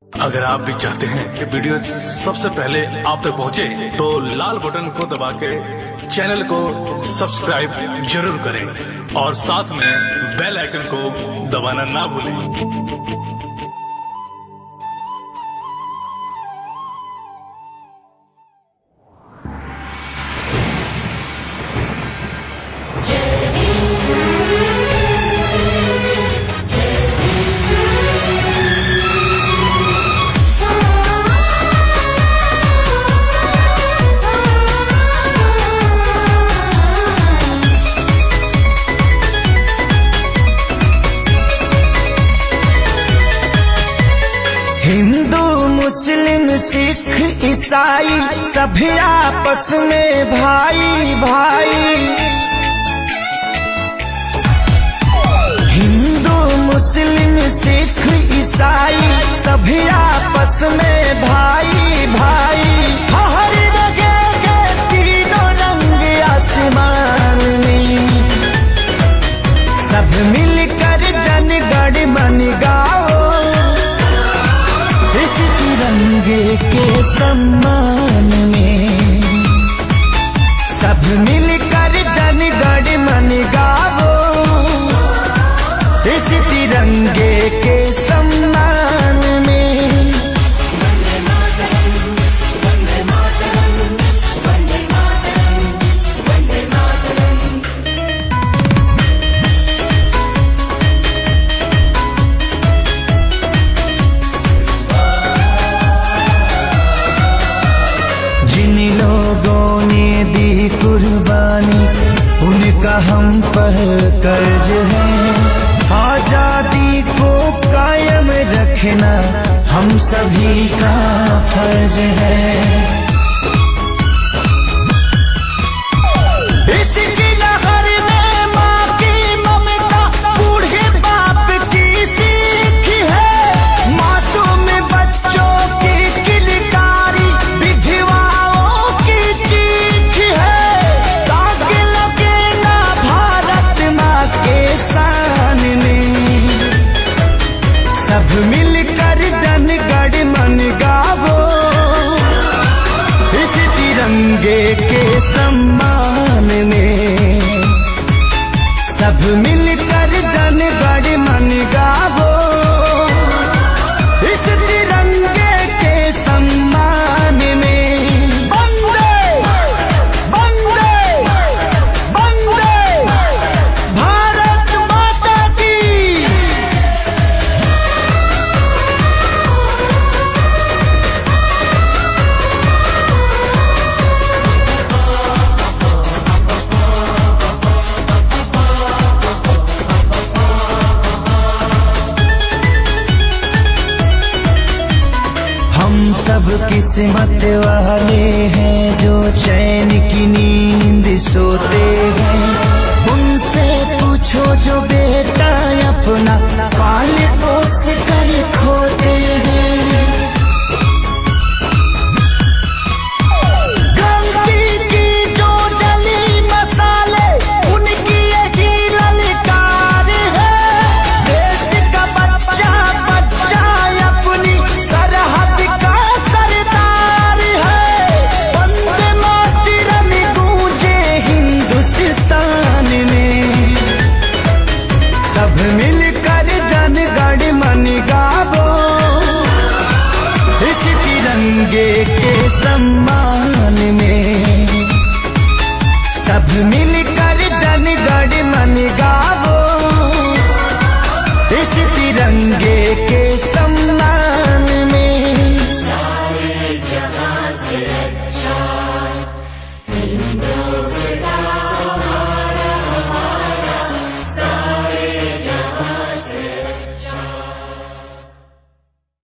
अगर आप भी चाहते हैं कि वीडियो सबसे पहले आप तक पहुंचे, तो लाल बटन को दबा के चैनल को सब्सक्राइब जरूर करें और साथ में बेल आइकन को दबाना ना भूलें। हिंदू मुस्लिम सिख ईसाई सभी आपस में भाई भाई। हिंदू मुस्लिम सिख ईसाई सभी आपस में भाई भाई। हर जगह के तीनों रंग आसमान में सब मिलकर जनगण मन गाओ, इस तिरंगे के सम्मान में सब मिलकर जनगण मन गावो, इस तिरंगे के सम्मान में। लोगों ने दी कुर्बानी उनका हम पर कर्ज है, आजादी को कायम रखना हम सभी का फर्ज है। इसकी लहर में माँ की ममता बूढ़े बाप की सीख है, मासूम बच्चों की किलकारी विधवाओं की चीख है। दाग लगे ना भारत माँ के शान में, सब मिलकर जनगण मन गावो, इस तिरंगे के सम्मान में सब मिलकर जनगण मन गावो, इस तिरंगे के सम्मान में। वंदे वंदे वंदे भारत माता की। हम सब किस्मत वाले हैं जो चैन की नींद सोते हैं, उनसे पूछो जो बेटा अपना पाल पोस कर खोते हैं। क्रांति की जो जली मसाले उनकी यही ललकार है, देश का बच्चा बच्चा अपनी सरहद का सरदार है। वंदे मातरम गूंजे हिंदुस्तान में, सब मिलकर जनगण मन गावो, इस तिरंगे के सम्मान में सब मिल